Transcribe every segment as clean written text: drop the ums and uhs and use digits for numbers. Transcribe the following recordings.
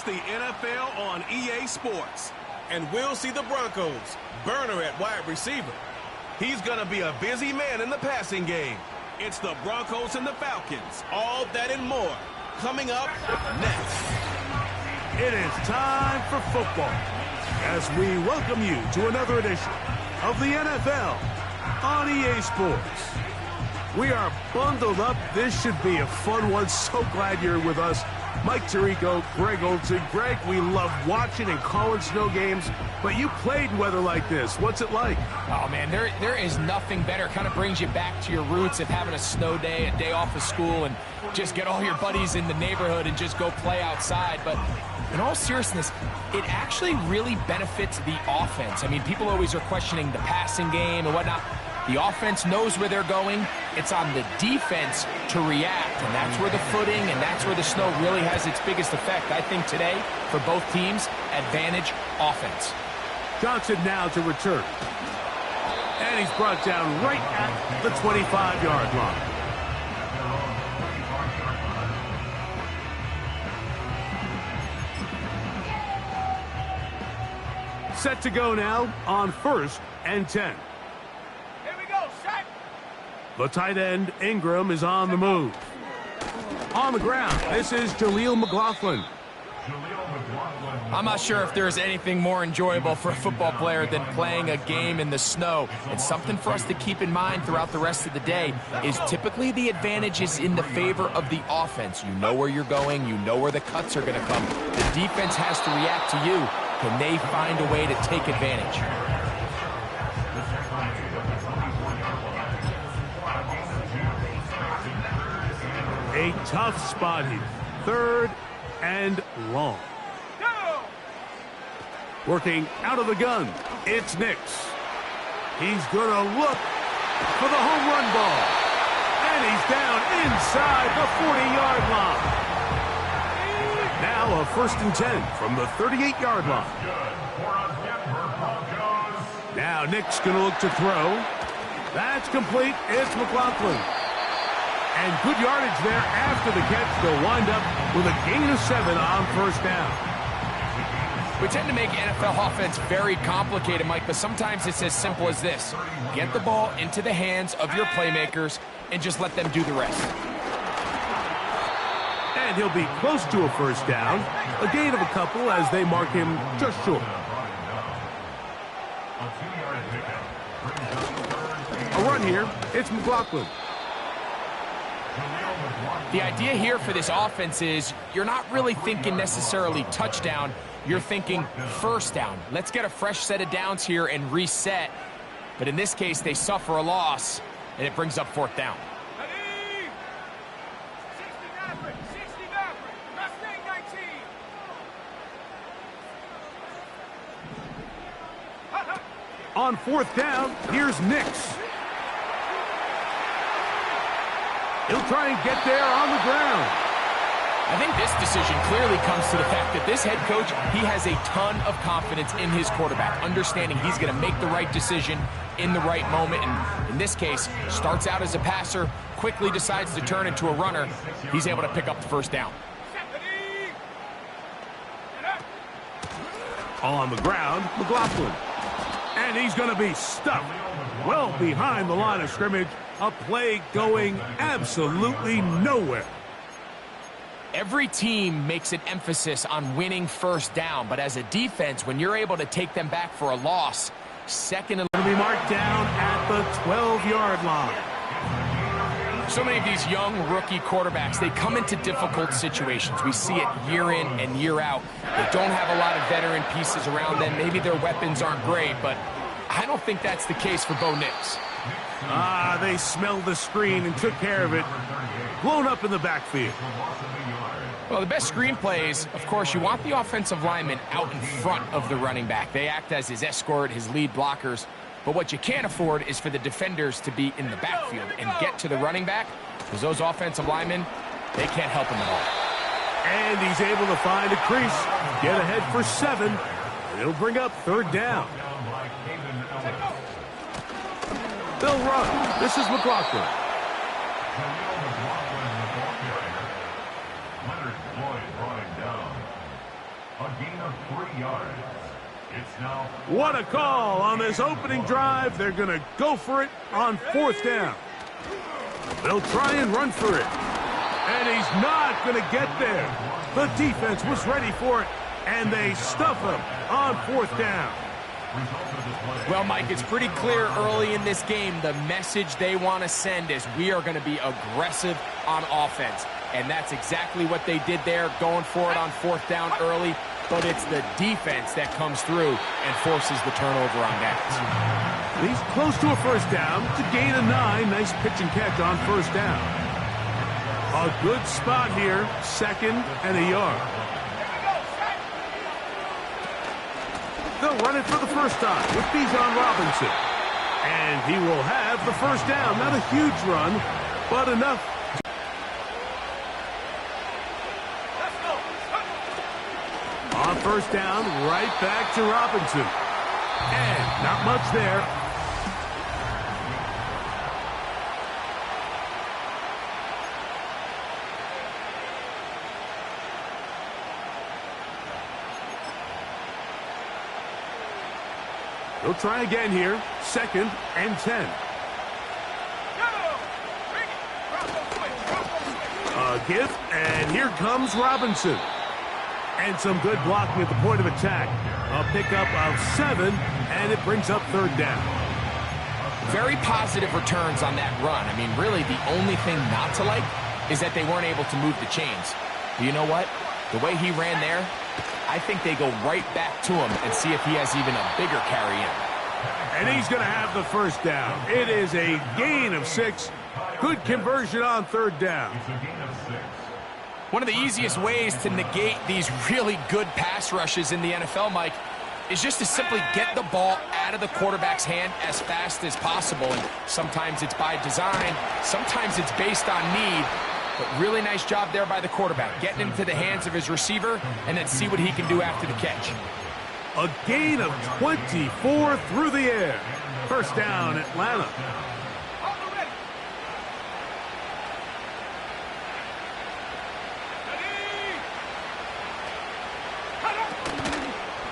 It's the NFL on EA Sports. And we'll see the Broncos. Burner at wide receiver. He's going to be a busy man in the passing game. It's the Broncos and the Falcons. All that and more coming up next. It is time for football as we welcome you to another edition of the NFL on EA Sports. We are bundled up. This should be a fun one. So glad you're with us. Mike Tirico, Greg Olsen. Greg, we love watching and calling snow games, but you played in weather like this. What's it like? Oh, man, there is nothing better. Kind of brings you back to your roots of having a snow day, a day off of school, and just get all your buddies in the neighborhood and just go play outside. But in all seriousness, it actually really benefits the offense. I mean, people always are questioning the passing game and whatnot. The offense knows where they're going. It's on the defense to react, and that's where the footing and that's where the snow really has its biggest effect. I think today, for both teams, advantage offense. Johnson now to return. And he's brought down right at the 25-yard line. Set to go now on 1st and 10. The tight end, Ingram, is on the move. On the ground, this is Jaleel McLaughlin. I'm not sure if there's anything more enjoyable for a football player than playing a game in the snow. And something for us to keep in mind throughout the rest of the day is typically the advantage is in the favor of the offense. You know where you're going. You know where the cuts are going to come. The defense has to react to you. Can they find a way to take advantage? A tough spot here. 3rd and long. Working out of the gun, it's Nix. He's going to look for the home run ball. And he's down inside the 40-yard line. Now a 1st and 10 from the 38-yard line. Now Nix going to look to throw. That's complete. It's McLaughlin. And good yardage there after the catch. They'll wind up with a gain of 7 on 1st down. We tend to make NFL offense very complicated, Mike, but sometimes it's as simple as this. Get the ball into the hands of your playmakers and just let them do the rest. And he'll be close to a 1st down. A gain of a couple as they mark him just short. A run here. It's McLaughlin. The idea here for this offense is you're not really thinking necessarily touchdown. You're thinking 1st down. Let's get a fresh set of downs here and reset. But in this case, they suffer a loss, and it brings up 4th down. On 4th down, here's Nix. He'll try and get there on the ground. I think this decision clearly comes to the fact that this head coach, he has a ton of confidence in his quarterback, understanding he's going to make the right decision in the right moment. And in this case, starts out as a passer, quickly decides to turn into a runner. He's able to pick up the 1st down. On the ground, McLaughlin. And he's going to be stuck well behind the line of scrimmage. A play going absolutely nowhere. Every team makes an emphasis on winning 1st down, but as a defense, when you're able to take them back for a loss, 2nd and going to be marked down at the 12-yard line. So many of these young rookie quarterbacks, they come into difficult situations. We see it year in and year out. They don't have a lot of veteran pieces around them. Maybe their weapons aren't great, but I don't think that's the case for Bo Nix. They smelled the screen and took care of it. Blown up in the backfield. Well, the best screen plays, of course, you want the offensive lineman out in front of the running back. They act as his escort, his lead blockers. But what you can't afford is for the defenders to be in the backfield and get to the running back, because those offensive linemen, they can't help him at all. And he's able to find a crease, get ahead for 7, and it'll bring up 3rd down. They'll run. This is McLaughlin. What a call on this opening drive. They're going to go for it on 4th down. They'll try and run for it. And he's not going to get there. The defense was ready for it, and they stuff him on 4th down. Well, Mike, it's pretty clear early in this game the message they want to send is we are going to be aggressive on offense. And that's exactly what they did there, going for it on 4th down early. But it's the defense that comes through and forces the turnover on downs. He's close to a 1st down. It's a gain of 9. Nice pitch and catch on 1st down. A good spot here, 2nd and a yard. They'll run it for the first time with Bijan Robinson. And he will have the 1st down. Not a huge run, but enough. On 1st down, right back to Robinson. And not much there. They'll try again here. 2nd and 10. A give, and here comes Robinson. And some good blocking at the point of attack. A pickup of 7, and it brings up 3rd down. Very positive returns on that run. I mean, really, the only thing not to like is that they weren't able to move the chains. But you know what? The way he ran there, I think they go right back to him and see if he has even a bigger carry in. And he's going to have the 1st down. It is a gain of 6. Good conversion on 3rd down. One of the easiest ways to negate these really good pass rushes in the NFL, Mike, is just to simply get the ball out of the quarterback's hand as fast as possible. And sometimes it's by design, sometimes it's based on need. But really nice job there by the quarterback, getting into the hands of his receiver and then see what he can do after the catch. A gain of 24 through the air. 1st down, Atlanta.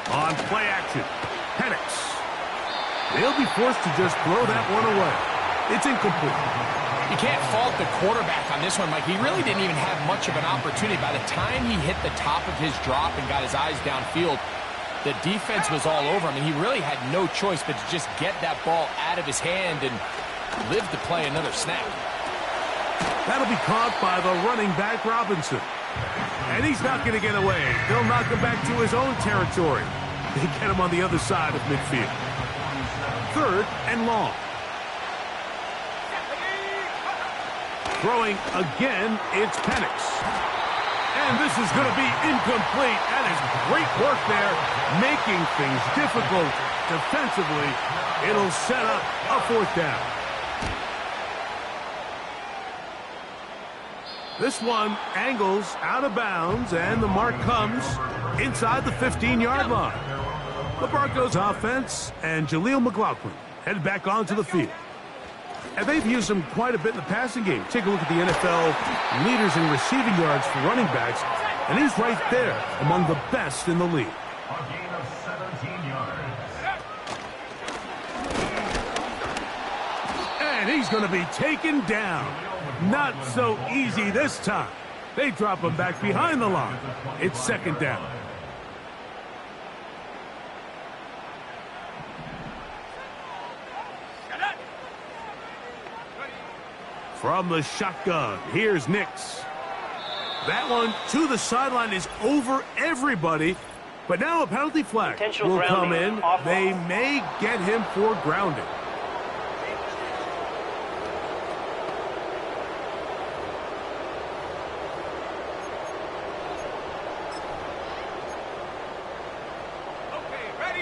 On play action, Penix. They'll be forced to just throw that one away. It's incomplete. You can't fault the quarterback on this one, Mike. He really didn't even have much of an opportunity. By the time he hit the top of his drop and got his eyes downfield, the defense was all over him. I mean, he really had no choice but to just get that ball out of his hand and live to play another snap. That'll be caught by the running back, Robinson. And he's not going to get away. They'll knock him back to his own territory. They get him on the other side of midfield. 3rd and long. Throwing again, it's Penix. And this is going to be incomplete. That is great work there, making things difficult defensively. It'll set up a 4th down. This one angles out of bounds, and the mark comes inside the 15-yard line. The Broncos offense and Jaleel McLaughlin head back onto the field. And they've used him quite a bit in the passing game. Take a look at the NFL leaders in receiving yards for running backs, and he's right there among the best in the league. A gain of 17 yards. And he's going to be taken down. Not so easy this time. They drop him back behind the line. It's 2nd down. From the shotgun, here's Nix. That one to the sideline is over everybody. But now a penalty flag will come in. They may get him for grounding.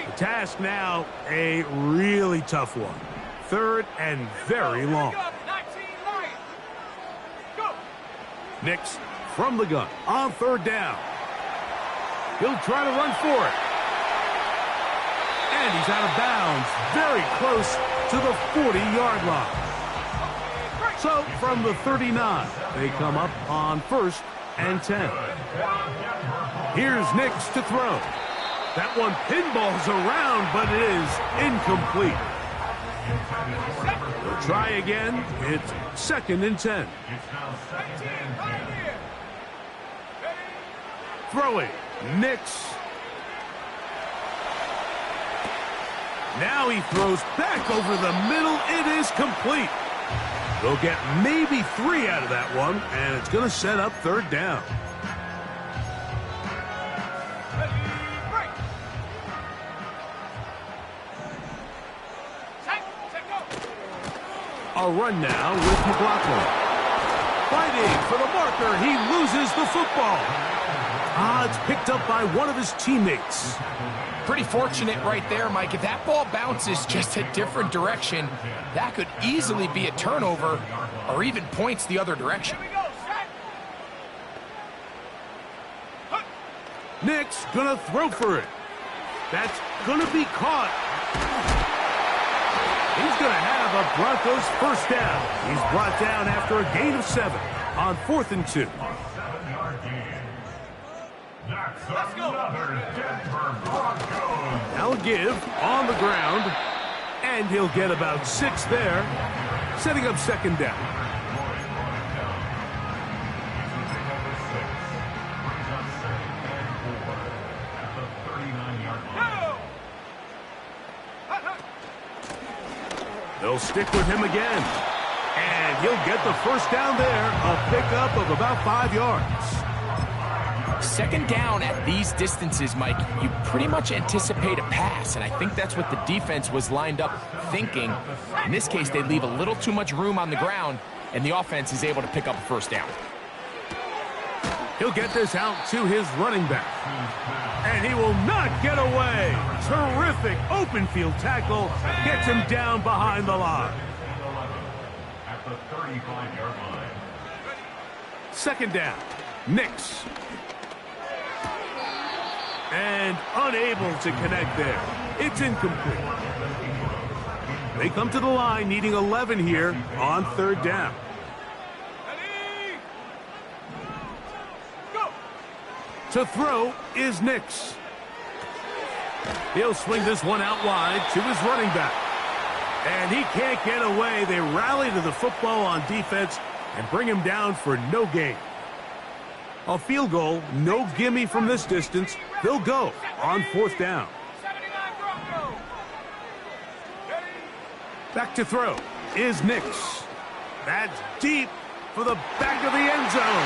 The task now, a really tough one. 3rd and very long. Nix from the gun on 3rd down. He'll try to run for it. And he's out of bounds, very close to the 40-yard line. So from the 39, they come up on 1st and 10. Here's Nix to throw. That one pinballs around, but it is incomplete. They'll try again. It's 2nd and 10. Throwing. Nix. Now he throws back over the middle. It is complete. They'll get maybe 3 out of that one, and it's going to set up 3rd down. A run now with McLaughlin. Fighting for the marker. He loses the football. It's picked up by one of his teammates. Pretty fortunate right there, Mike. If that ball bounces just a different direction, that could easily be a turnover or even points the other direction. Nix gonna throw for it. That's gonna be caught. He's gonna have a Broncos 1st down. He's brought down after a gain of 7 on 4th and 2. That's another Denver Broncos. Now a give on the ground, and he'll get about 6 there, setting up 2nd down. They'll stick with him again, and he'll get the 1st down there, a pickup of about 5 yards. 2nd down at these distances, Mike, you pretty much anticipate a pass, and I think that's what the defense was lined up thinking. In this case, they leave a little too much room on the ground, and the offense is able to pick up a 1st down. He'll get this out to his running back, and he will not get away. Terrific open field tackle gets him down behind the line. At the 35-yard line. 2nd down, Nix. And unable to connect there. It's incomplete. They come to the line needing 11 here on 3rd down. To throw is Nix. He'll swing this one out wide to his running back. And he can't get away. They rally to the football on defense and bring him down for no gain. A field goal, no gimme from this distance. They'll go on 4th down. Back to throw is Nix. That's deep for the back of the end zone.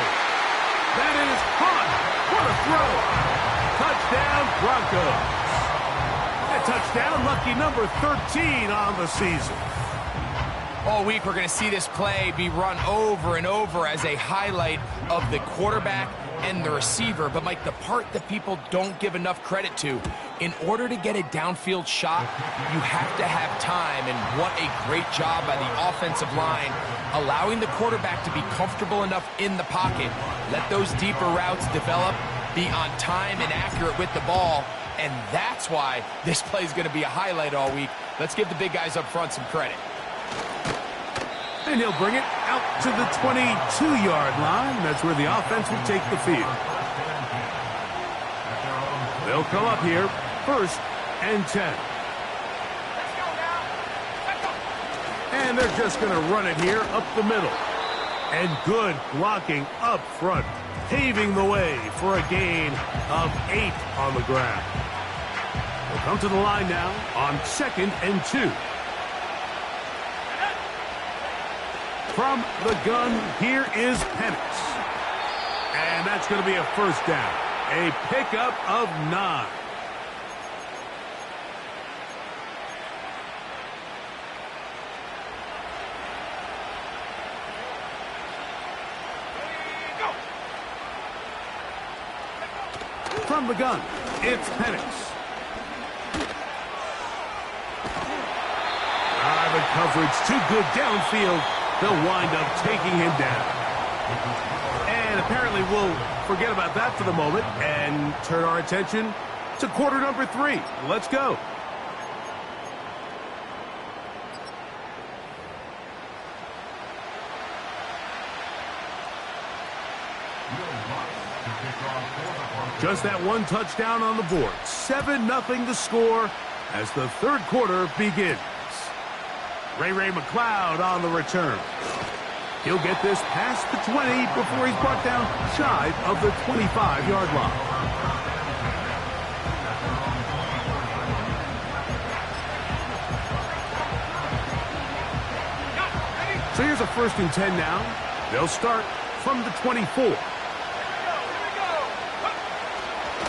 That is caught. What a throw. Touchdown, Broncos. A touchdown, lucky number 13 on the season. All week, we're going to see this play be run over and over as a highlight of the quarterback and the receiver. But, Mike, the part that people don't give enough credit to, in order to get a downfield shot, you have to have time. And what a great job by the offensive line, allowing the quarterback to be comfortable enough in the pocket, let those deeper routes develop, be on time and accurate with the ball. And that's why this play is going to be a highlight all week. Let's give the big guys up front some credit. And he'll bring it out to the 22-yard line. That's where the offense will take the field. They'll come up here, 1st and 10. And they're just going to run it here up the middle. And good blocking up front, paving the way for a gain of 8 on the ground. They'll come to the line now on 2nd and 2. From the gun, here is Penix. And that's going to be a 1st down. A pickup of 9. From the gun, it's Penix. The coverage too good downfield. They'll wind up taking him down. And apparently we'll forget about that for the moment and turn our attention to quarter number 3. Let's go. Just that one touchdown on the board. 7-0 the score as the third quarter begins. Ray McCloud on the return. He'll get this past the 20 before he's brought down shy of the 25-yard line. So here's a 1st and 10 now. They'll start from the 24.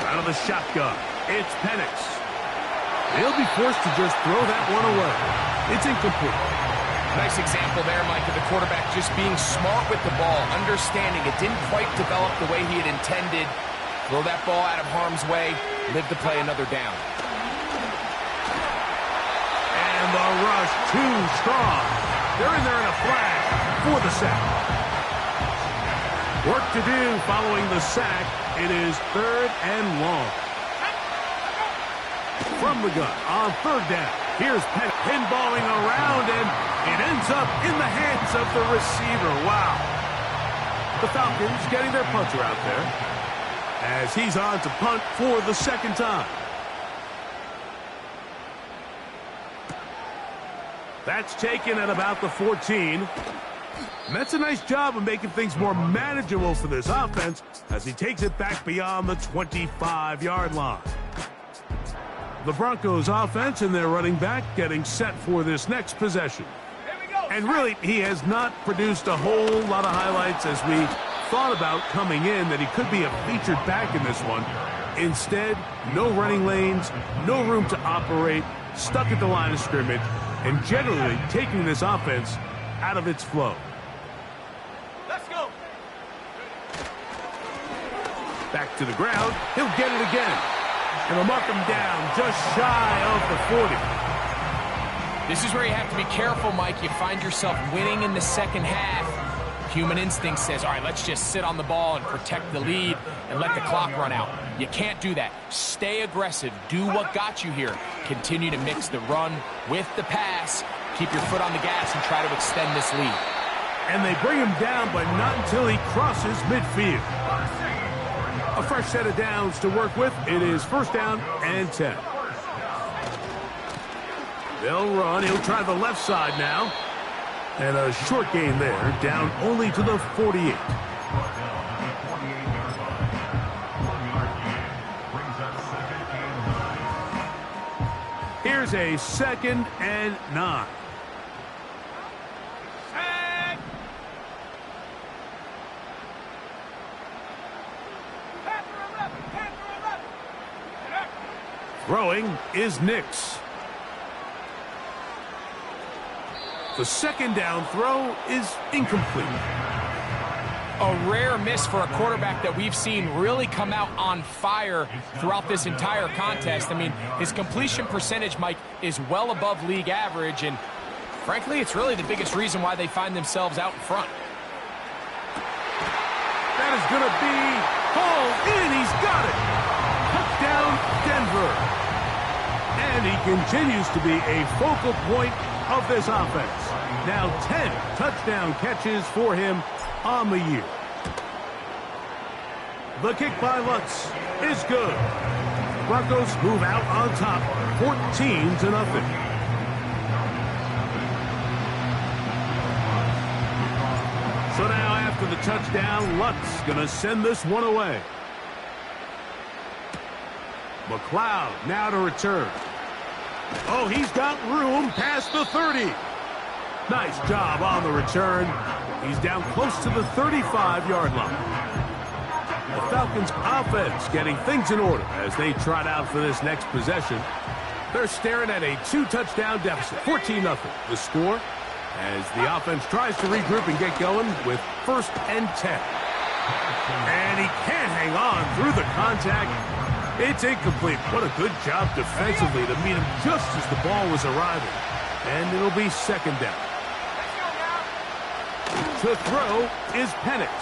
Out of the shotgun, it's Penix. He'll be forced to just throw that one away. It's incomplete. Nice example there, Mike, of the quarterback just being smart with the ball, understanding it didn't quite develop the way he had intended. Throw that ball out of harm's way, live to play another down. And the rush too strong. They're in there in a flash for the sack. Work to do following the sack. It is 3rd and long. From the gun on 3rd down. Here's Penn pinballing around, and it ends up in the hands of the receiver. Wow. The Falcons getting their punter out there as he's on to punt for the 2nd time. That's taken at about the 14. And that's a nice job of making things more manageable for this offense as he takes it back beyond the 25-yard line. The Broncos offense and their running back getting set for this next possession. And really, he has not produced a whole lot of highlights as we thought about coming in that he could be a featured back in this one. Instead, no running lanes, no room to operate, stuck at the line of scrimmage, and generally taking this offense out of its flow. Let's go. Back to the ground. He'll get it again. And they'll mark him down just shy of the 40. This is where you have to be careful, Mike. You find yourself winning in the second half. Human instinct says, all right, let's just sit on the ball and protect the lead and let the clock run out. You can't do that. Stay aggressive. Do what got you here. Continue to mix the run with the pass. Keep your foot on the gas and try to extend this lead. And they bring him down, but not until he crosses midfield. A fresh set of downs to work with. It is 1st down and 10. They'll run. He'll try the left side now. And a short gain there, down only to the 48. Here's a 2nd and 9. Throwing is Nix. The 2nd down throw is incomplete. A rare miss for a quarterback that we've seen really come out on fire throughout this entire contest. I mean, his completion percentage, Mike, is well above league average, and frankly, it's really the biggest reason why they find themselves out in front. That is going to be hauled in. He's got it. Touchdown, Denver. And he continues to be a focal point of this offense. Now 10 touchdown catches for him on the year. The kick by Lutz is good. Broncos move out on top, 14-0. So now after the touchdown, Lutz going to send this one away. McCloud now to return. Oh, he's got room past the 30. Nice job on the return. He's down close to the 35-yard line. The Falcons offense getting things in order as they trot out for this next possession. They're staring at a 2-touchdown deficit, 14-0. The score as the offense tries to regroup and get going with 1st and 10. And he can't hang on through the contact. It's incomplete. What a good job defensively to meet him just as the ball was arriving. And it'll be 2nd down. To throw is Penix.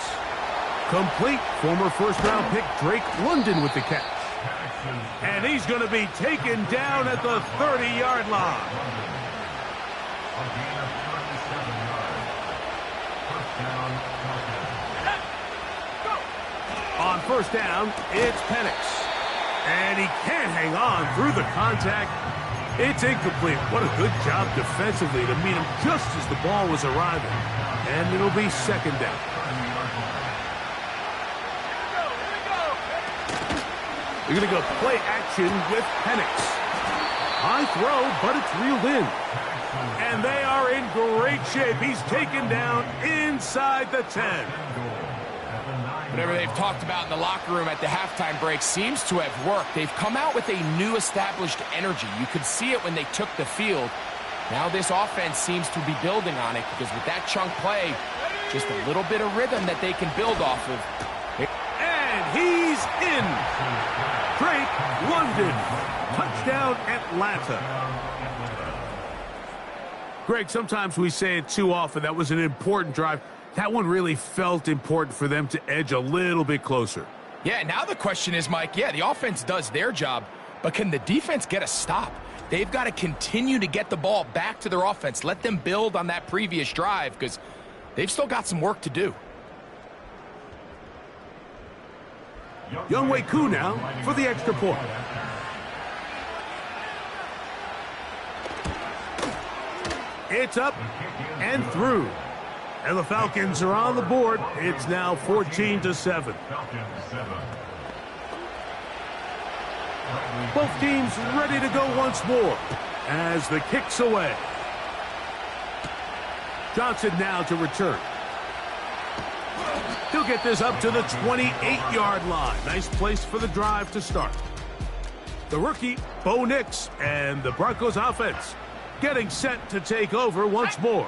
Complete. Former 1st-round pick Drake London with the catch. And he's going to be taken down at the 30-yard line. On On first down, it's Penix. And he can't hang on through the contact. It's incomplete. What a good job defensively to meet him just as the ball was arriving. And it'll be second down. They're going to go play action with Penix. High throw, but it's reeled in. And they are in great shape. He's taken down inside the 10. Whatever they've talked about in the locker room at the halftime break seems to have worked. They've come out with a new established energy. You could see it when they took the field. Now this offense seems to be building on it because with that chunk play, just a little bit of rhythm that they can build off of. And he's in. Drake London. Touchdown Atlanta. Greg, sometimes we say it too often. That was an important drive. That one really felt important for them to edge a little bit closer. Yeah, now the question is, Mike, yeah, the offense does their job, but can the defense get a stop? They've got to continue to get the ball back to their offense. Let them build on that previous drive because they've still got some work to do. Younghoe Koo now for the extra point. It's up and through. And the Falcons are on the board. It's now 14-7. Both teams ready to go once more as the kick's away. Johnson now to return. He'll get this up to the 28-yard line. Nice place for the drive to start. The rookie, Bo Nix, and the Broncos offense getting set to take over once more.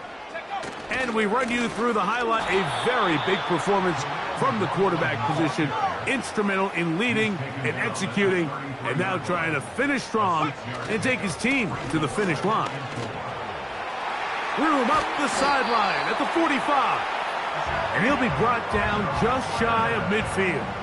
And we run you through the highlight. A very big performance from the quarterback position. Instrumental in leading and executing, and now trying to finish strong and take his team to the finish line. Room up the sideline at the 45. And he'll be brought down just shy of midfield.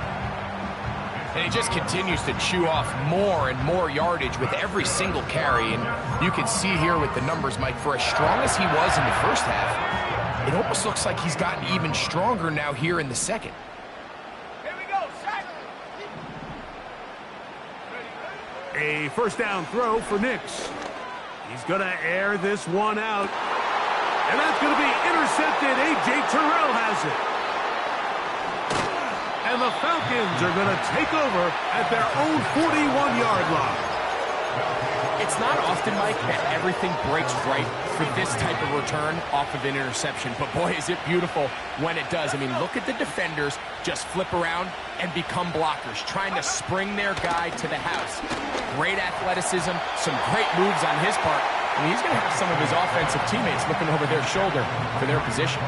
And he just continues to chew off more and more yardage with every single carry. And you can see here with the numbers, Mike, for as strong as he was in the first half, it almost looks like he's gotten even stronger now here in the second. Here we go, Shaq. A first down throw for Nix. He's going to air this one out. And that's going to be intercepted. A.J. Terrell has it. And the Falcons are going to take over at their own 41-yard line. It's not often, Mike, that everything breaks right for this type of return off of an interception. But boy, is it beautiful when it does. I mean, look at the defenders just flip around and become blockers, trying to spring their guy to the house. Great athleticism, some great moves on his part. I mean, he's going to have some of his offensive teammates looking over their shoulder for their position.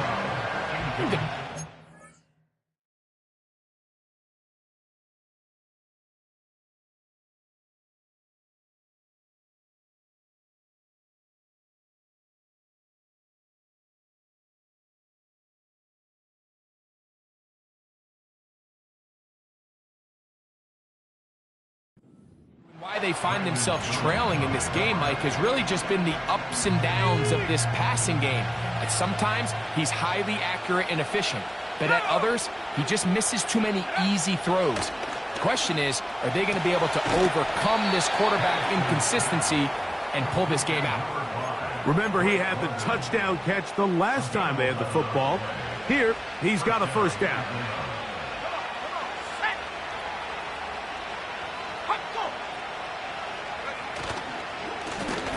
Why they find themselves trailing in this game, Mike, has really just been the ups and downs of this passing game. At sometimes, he's highly accurate and efficient, but at others, he just misses too many easy throws. The question is, are they going to be able to overcome this quarterback inconsistency and pull this game out? Remember, he had the touchdown catch the last time they had the football. Here, he's got a first down.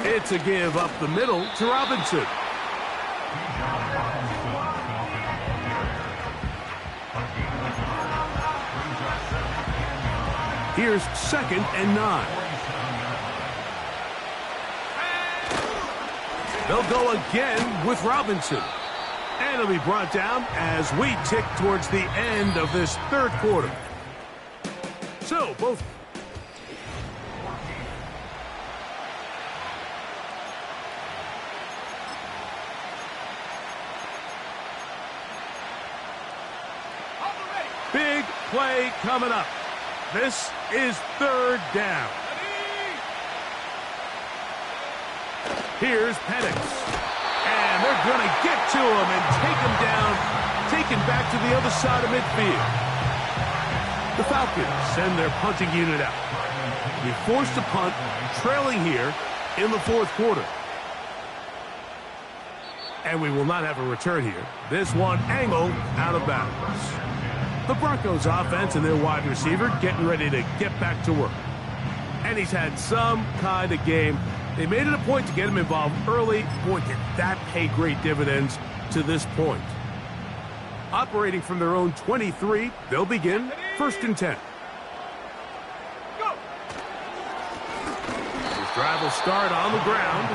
It's a give up the middle to Robinson. Here's 2nd and 9. They'll go again with Robinson. And it'll be brought down as we tick towards the end of this third quarter. So, both... Big play coming up. This is 3rd down. Here's Penix. And they're going to get to him and take him down, taken back to the other side of midfield. The Falcons send their punting unit out. We forced to punt, trailing here in the fourth quarter. And we will not have a return here. This one angled out of bounds. The Broncos offense and their wide receiver getting ready to get back to work. And he's had some kind of game. They made it a point to get him involved early. Boy, did that pay great dividends to this point. Operating from their own 23, they'll begin 1st and 10. This drive will start on the ground,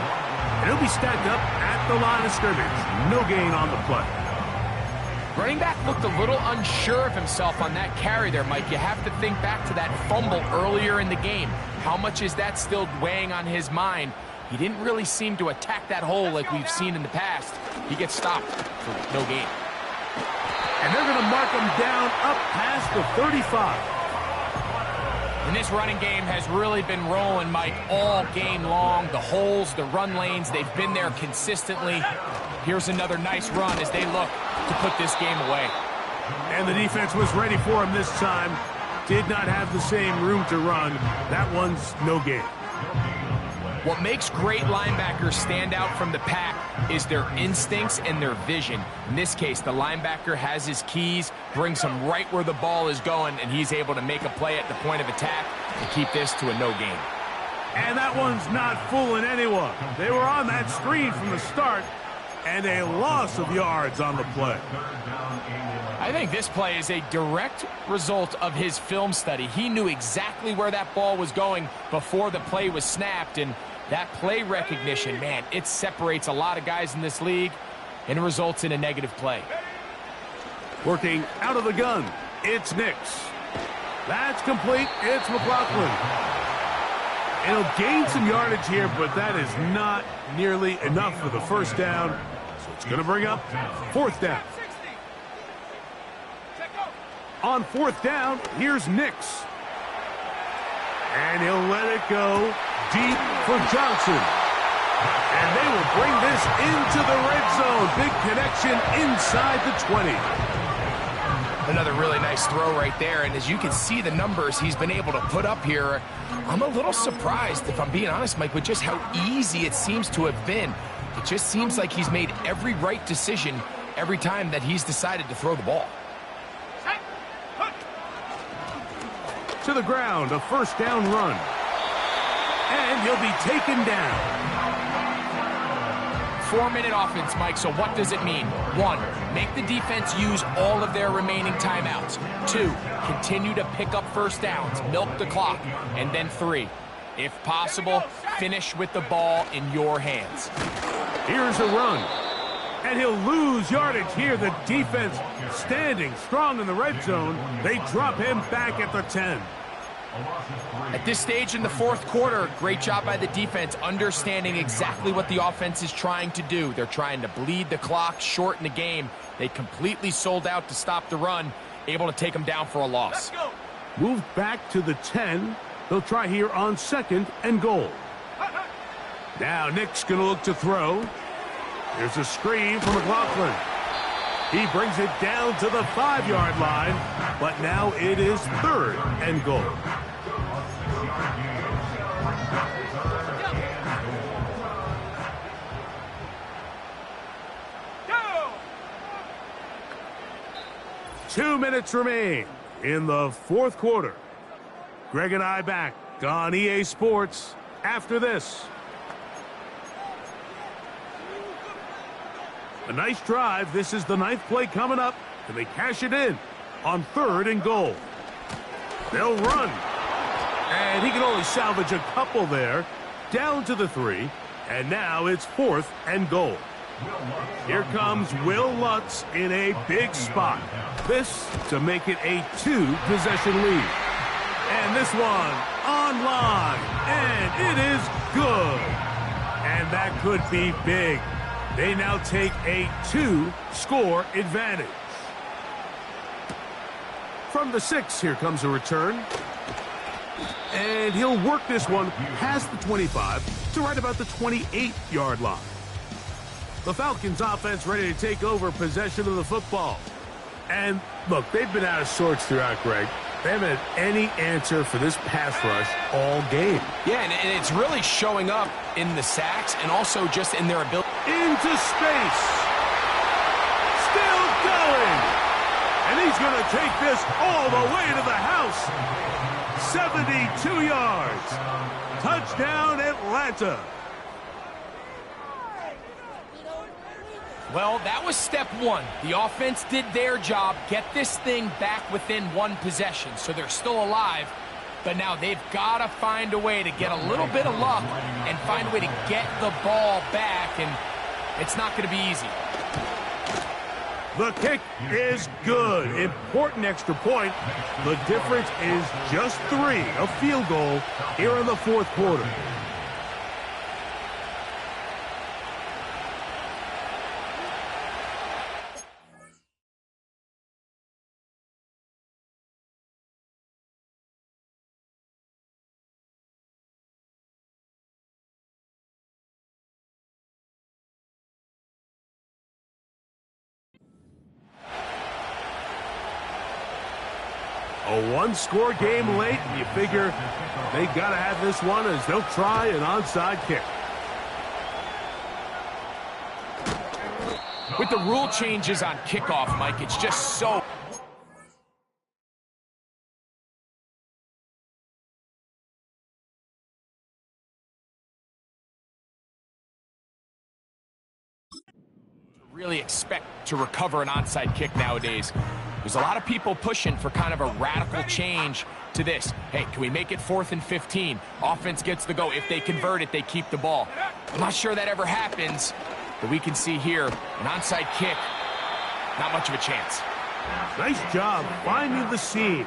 and he'll be stacked up at the line of scrimmage. No gain on the play. Running back looked a little unsure of himself on that carry there, Mike. You have to think back to that fumble earlier in the game. How much is that still weighing on his mind? He didn't really seem to attack that hole like we've seen in the past. He gets stopped for no gain. And they're going to mark him down up past the 35. And this running game has really been rolling, Mike, all game long. The holes, the run lanes, they've been there consistently. Here's another nice run as they look to put this game away. And the defense was ready for him this time. Did not have the same room to run. That one's no gain. What makes great linebackers stand out from the pack is their instincts and their vision. In this case, the linebacker has his keys, brings him right where the ball is going, and he's able to make a play at the point of attack and keep this to a no gain. And that one's not fooling anyone. They were on that screen from the start, and a loss of yards on the play. I think this play is a direct result of his film study. He knew exactly where that ball was going before the play was snapped, and that play recognition, man, it separates a lot of guys in this league and results in a negative play. Working out of the gun, it's Nix. That's complete. It's McLaughlin. It'll gain some yardage here, but that is not nearly enough for the first down. So it's going to bring up 4th down. On 4th down, here's Nix. And he'll let it go deep for Johnson. And they will bring this into the red zone. Big connection inside the 20. Another really nice throw right there, and as you can see the numbers he's been able to put up here, I'm a little surprised, if I'm being honest, Mike, with just how easy it seems to have been. It just seems like he's made every right decision every time that he's decided to throw the ball. To the ground, a 1st down run. And he'll be taken down. 4-minute offense, Mike, so what does it mean? 1, make the defense use all of their remaining timeouts. 2, continue to pick up first downs, milk the clock. And then 3, if possible, finish with the ball in your hands. Here's a run. And he'll lose yardage here. The defense standing strong in the red zone. They drop him back at the 10. At this stage in the fourth quarter, great job by the defense understanding exactly what the offense is trying to do. They're trying to bleed the clock, shorten the game. They completely sold out to stop the run, able to take them down for a loss. Moved back to the 10. They'll try here on 2nd and goal. Now Nick's going to look to throw. There's a screen from McLaughlin. He brings it down to the 5-yard line, but now it is 3rd and goal. Go! 2 minutes remain in the fourth quarter. Greg and I back on EA Sports after this. A nice drive. This is the 9th play coming up, and they cash it in on 3rd and goal. They'll run. And he can only salvage a couple there. Down to the 3, and now it's 4th and goal. Here comes Will Lutz in a big spot. This to make it a 2-possession lead. And this one on line, and it is good. And that could be big. They now take a 2-score advantage. From the 6, here comes a return. And he'll work this one past the 25 to right about the 28-yard line. The Falcons offense ready to take over possession of the football. And look, they've been out of sorts throughout, Greg. They haven't had any answer for this pass rush all game. Yeah, and it's really showing up in the sacks and also just in their ability. Into space. Still going. And he's going to take this all the way to the house. 72 yards. Touchdown, Atlanta. Well, that was step one. The offense did their job, get this thing back within one possession, so they're still alive. But now they've got to find a way to get a little bit of luck and find a way to get the ball back, and it's not going to be easy. The kick is good. Important extra point. The difference is just 3, a field goal here in the fourth quarter. A one-score game late, and you figure they got to have this one as they'll try an onside kick. With the rule changes on kickoff, Mike, it's just so... really expect to recover an onside kick nowadays. There's a lot of people pushing for kind of a radical change to this. Hey, can we make it 4th and 15? Offense gets the go. If they convert it, they keep the ball. I'm not sure that ever happens, but we can see here an onside kick, not much of a chance. Nice job finding the seam.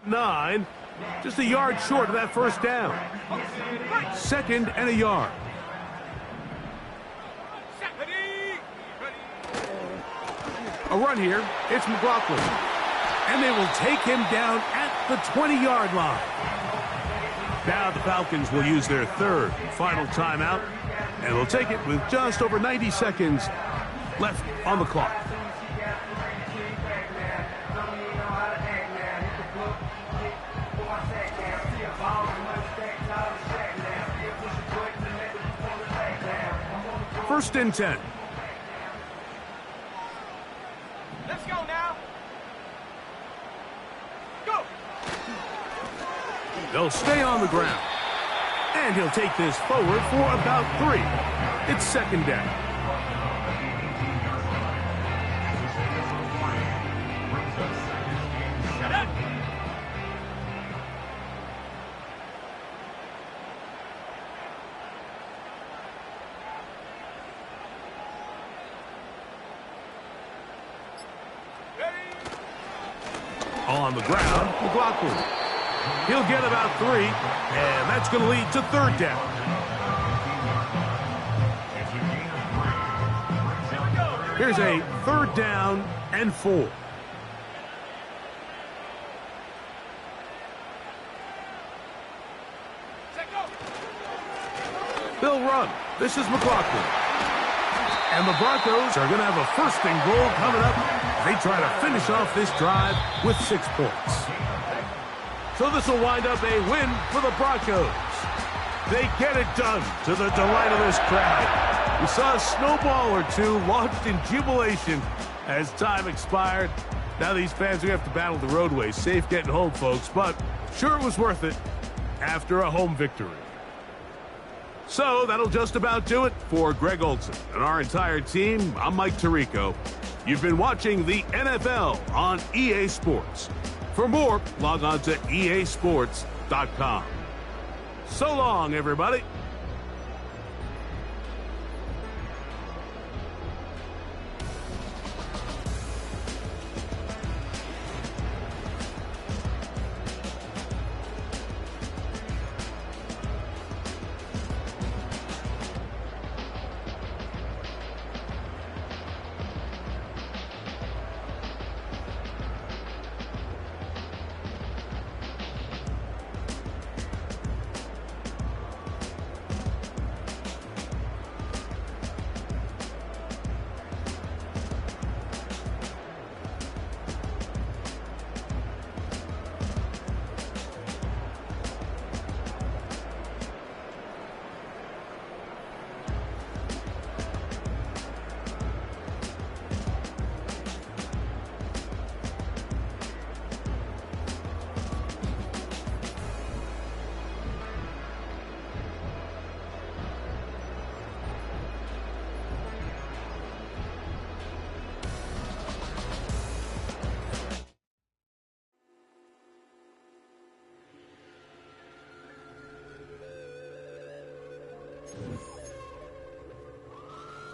Nine, just a yard short of that first down. 2nd and a yard. A run here. It's McLaughlin. And they will take him down at the 20-yard line. Now the Falcons will use their 3rd and final timeout, and they'll take it with just over 90 seconds left on the clock. First and 10. Let's go now. Go. They'll stay on the ground. And he'll take this forward for about 3. It's 2nd down. On the ground, McLaughlin. He'll get about 3, and that's going to lead to 3rd down. Here's a 3rd down and 4. They'll run. This is McLaughlin. And the Broncos are going to have a 1st and goal coming up. They try to finish off this drive with 6 points. So this will wind up a win for the Broncos. They get it done to the delight of this crowd. We saw a snowball or 2 launched in jubilation as time expired. Now these fans, we have to battle the roadways. Safe getting home, folks, but sure it was worth it after a home victory. So that'll just about do it for Greg Olson and our entire team. I'm Mike Tirico. You've been watching the NFL on EA Sports. For more, log on to easports.com. So long, everybody.